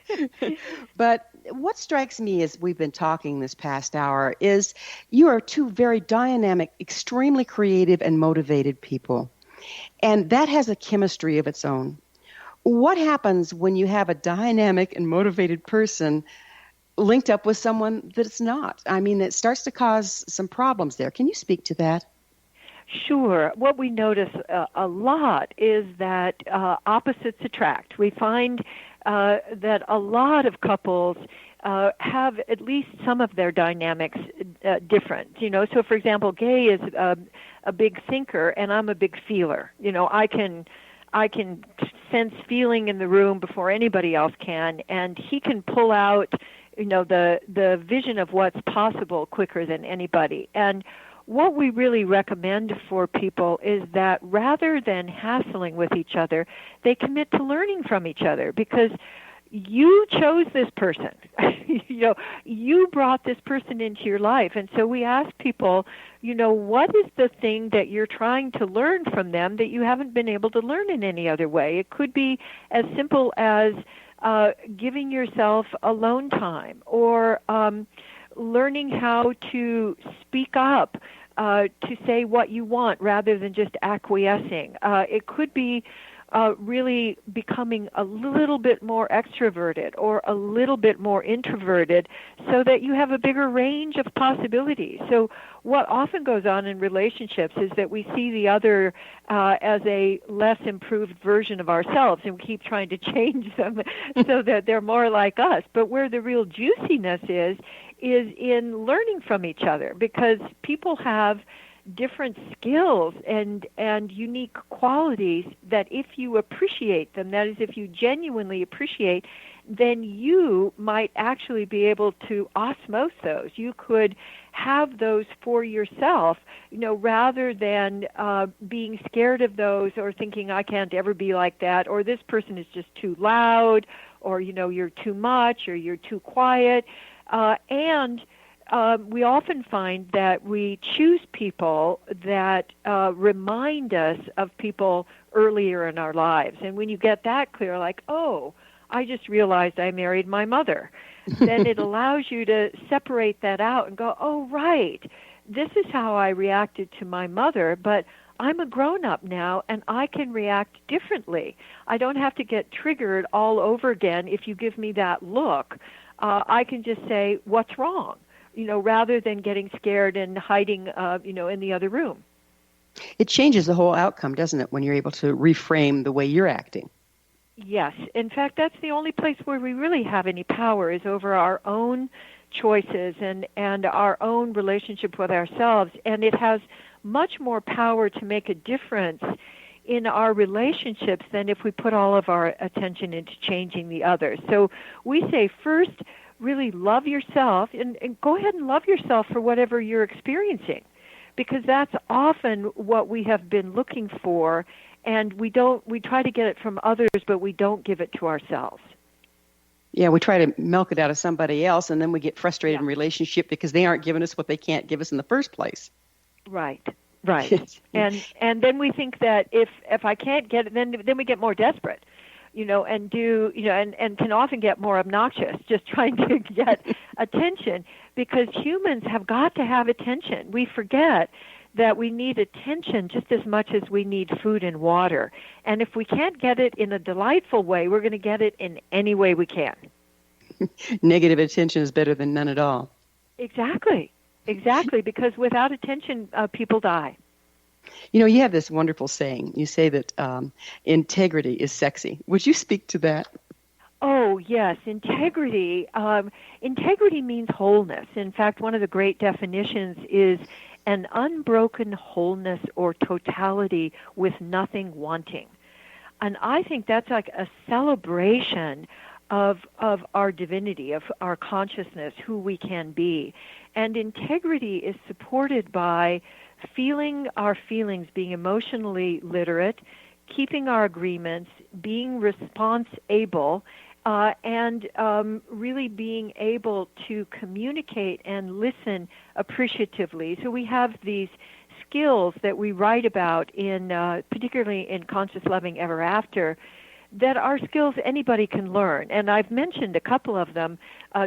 But what strikes me as we've been talking this past hour is you are two very dynamic, extremely creative, and motivated people. And that has a chemistry of its own. What happens when you have a dynamic and motivated person linked up with someone that's not? I mean, it starts to cause some problems there. Can you speak to that? Sure. What we notice a lot is that opposites attract. We find that a lot of couples have at least some of their dynamics different. You know, so for example, Gay is a big thinker, and I'm a big feeler. You know, I can sense feeling in the room before anybody else can, and he can pull out, you know, the vision of what's possible quicker than anybody. And what we really recommend for people is that rather than hassling with each other, they commit to learning from each other, because you chose this person. You brought this person into your life. And so we ask people, what is the thing that you're trying to learn from them that you haven't been able to learn in any other way? It could be as simple as giving yourself alone time, or learning how to speak up, to say what you want rather than just acquiescing. It could be really becoming a little bit more extroverted or a little bit more introverted so that you have a bigger range of possibilities. So what often goes on in relationships is that we see the other as a less improved version of ourselves, and we keep trying to change them so that they're more like us. But where the real juiciness is in learning from each other, because people have different skills and unique qualities that if you appreciate them, that is, if you genuinely appreciate, then you might actually be able to osmose those. You could have those for yourself, rather than being scared of those or thinking, I can't ever be like that, or this person is just too loud, or, you're too much, or you're too quiet. We often find that we choose people that remind us of people earlier in our lives. And when you get that clear, like, oh, I just realized I married my mother, then it allows you to separate that out and go, oh, right, this is how I reacted to my mother, but I'm a grown-up now, and I can react differently. I don't have to get triggered all over again if you give me that look. I can just say, what's wrong? Rather than getting scared and hiding, in the other room. It changes the whole outcome, doesn't it, when you're able to reframe the way you're acting? Yes. In fact, that's the only place where we really have any power, is over our own choices and our own relationship with ourselves. And it has much more power to make a difference in our relationships than if we put all of our attention into changing the others. So we say, first, really love yourself, and go ahead and love yourself for whatever you're experiencing, because that's often what we have been looking for, and we try to get it from others, but we don't give it to ourselves. Yeah, we try to milk it out of somebody else, and then we get frustrated in relationship because they aren't giving us what they can't give us in the first place. Right. and then we think that if I can't get it, then we get more desperate. And can often get more obnoxious, just trying to get attention, because humans have got to have attention. We forget that we need attention just as much as we need food and water. And if we can't get it in a delightful way, we're going to get it in any way we can. Negative attention is better than none at all. Exactly, because without attention, people die. You have this wonderful saying. You say that integrity is sexy. Would you speak to that? Oh, yes. Integrity. Integrity means wholeness. In fact, one of the great definitions is an unbroken wholeness or totality with nothing wanting. And I think that's like a celebration of our divinity, of our consciousness, who we can be. And integrity is supported by feeling our feelings, being emotionally literate, keeping our agreements, being response-able, and really being able to communicate and listen appreciatively. So we have these skills that we write about in, particularly in Conscious Loving Ever After, that are skills anybody can learn. And I've mentioned a couple of them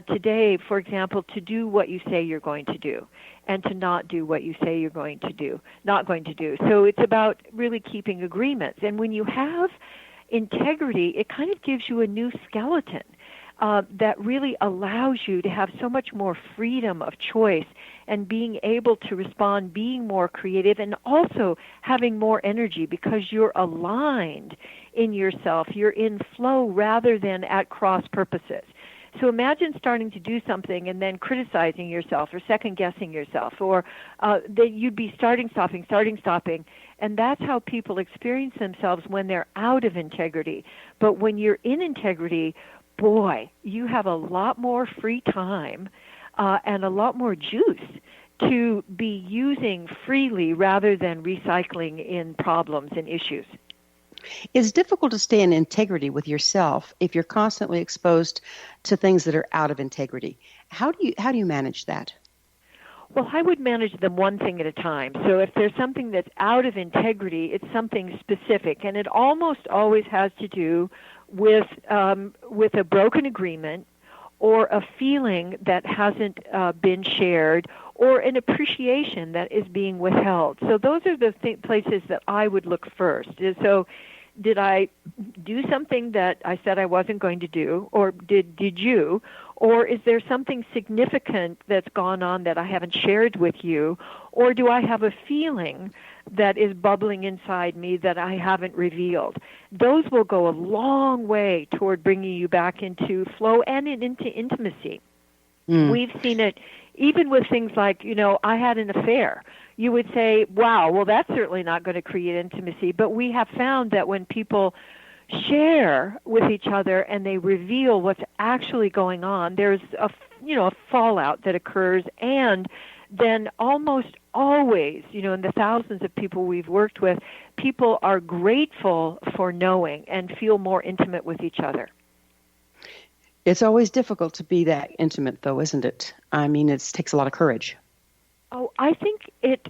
today, for example, to do what you say you're going to do, and to not do what you say you're going to do, not going to do. So it's about really keeping agreements. And when you have integrity, it kind of gives you a new skeleton that really allows you to have so much more freedom of choice and being able to respond, being more creative, and also having more energy because you're aligned in yourself. You're in flow rather than at cross purposes. So imagine starting to do something and then criticizing yourself or second-guessing yourself, or that you'd be starting, stopping, and that's how people experience themselves when they're out of integrity. But when you're in integrity, boy, you have a lot more free time and a lot more juice to be using freely rather than recycling in problems and issues. It's difficult to stay in integrity with yourself if you're constantly exposed to things that are out of integrity. How do you manage that? Well, I would manage them one thing at a time. So if there's something that's out of integrity, it's something specific, and it almost always has to do with a broken agreement or a feeling that hasn't been shared or an appreciation that is being withheld. So those are the places that I would look first. So did I do something that I said I wasn't going to do, or did you? Or is there something significant that's gone on that I haven't shared with you? Or do I have a feeling that is bubbling inside me that I haven't revealed? Those will go a long way toward bringing you back into flow and into intimacy. We've seen it even with things like, I had an affair. You would say, wow, well, that's certainly not going to create intimacy. But we have found that when people share with each other and they reveal what's actually going on, there's a fallout that occurs, and then almost always, in the thousands of people we've worked with, people are grateful for knowing and feel more intimate with each other. It's always difficult to be that intimate, though, isn't it? I mean, it takes a lot of courage. Oh, I think it's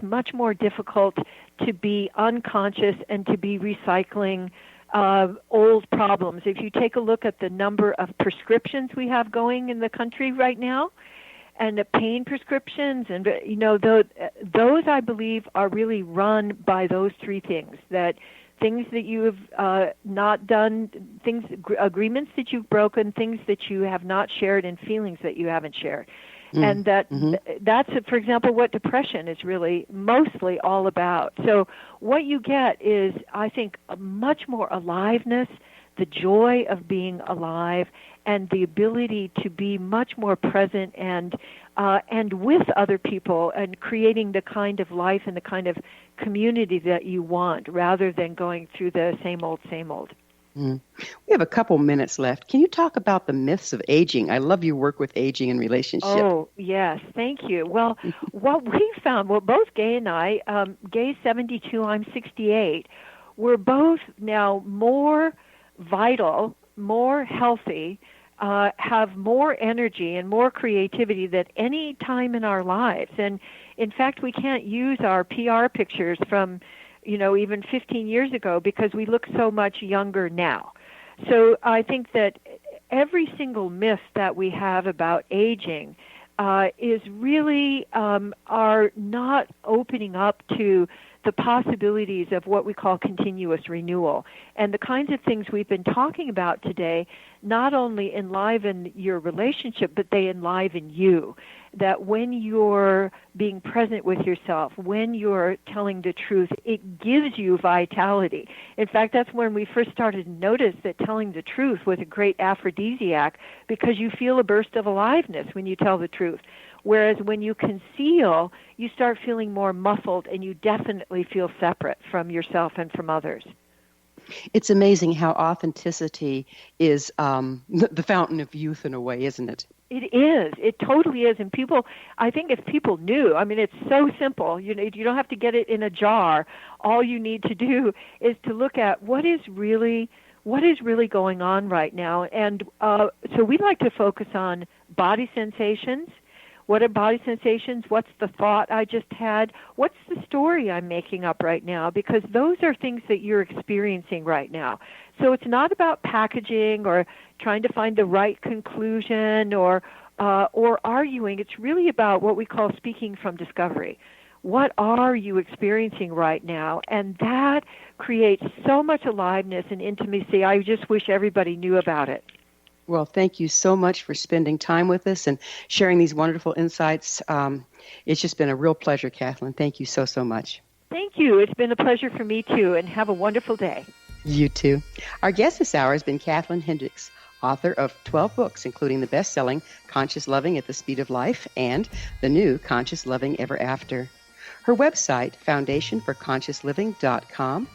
much more difficult to be unconscious and to be recycling old problems. If you take a look at the number of prescriptions we have going in the country right now, and the pain prescriptions, and those I believe are really run by those three things: that things that you have not done, agreements that you've broken, things that you have not shared, and feelings that you haven't shared. And that's, for example, what depression is really mostly all about. So what you get is, I think, a much more aliveness, the joy of being alive, and the ability to be much more present and with other people, and creating the kind of life and the kind of community that you want, rather than going through the same old, same old. We have a couple minutes left. Can you talk about the myths of aging? I love your work with aging and relationship. Oh, yes. Thank you. Well, what we found, both Gay and I, Gay's 72, I'm 68, we're both now more vital, more healthy, have more energy and more creativity than any time in our lives. And in fact, we can't use our PR pictures from even 15 years ago because we look so much younger now. So I think that every single myth that we have about aging is really are not opening up to the possibilities of what we call continuous renewal. And the kinds of things we've been talking about today not only enliven your relationship, but they enliven you. That when you're being present with yourself, when you're telling the truth, it gives you vitality. In fact, that's when we first started to notice that telling the truth was a great aphrodisiac, because you feel a burst of aliveness when you tell the truth. Whereas when you conceal, you start feeling more muffled, and you definitely feel separate from yourself and from others. It's amazing how authenticity is the fountain of youth in a way, isn't it? It is. It totally is. And people, I think if people knew, I mean, it's so simple. You don't have to get it in a jar. All you need to do is to look at what is really going on right now. And so we like to focus on body sensations. What are body sensations? What's the thought I just had? What's the story I'm making up right now? Because those are things that you're experiencing right now. So it's not about packaging or trying to find the right conclusion or arguing. It's really about what we call speaking from discovery. What are you experiencing right now? And that creates so much aliveness and intimacy. I just wish everybody knew about it. Well, thank you so much for spending time with us and sharing these wonderful insights. It's just been a real pleasure, Kathlyn. Thank you so much. Thank you. It's been a pleasure for me, too, and have a wonderful day. You too. Our guest this hour has been Kathlyn Hendricks, author of 12 books, including the best-selling Conscious Loving at the Speed of Life and the new Conscious Loving Ever After. Her website, foundationforconsciousliving.com.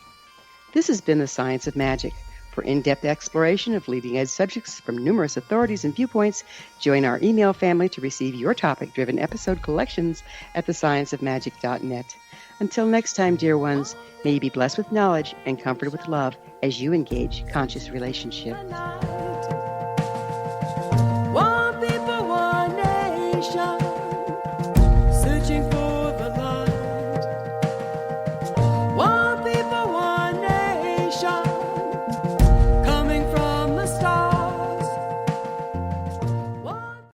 This has been The Science of Magic, For in-depth exploration of leading-edge subjects from numerous authorities and viewpoints, join our email family to receive your topic-driven episode collections at thescienceofmagic.net. Until next time, dear ones, may you be blessed with knowledge and comforted with love as you engage conscious relationship.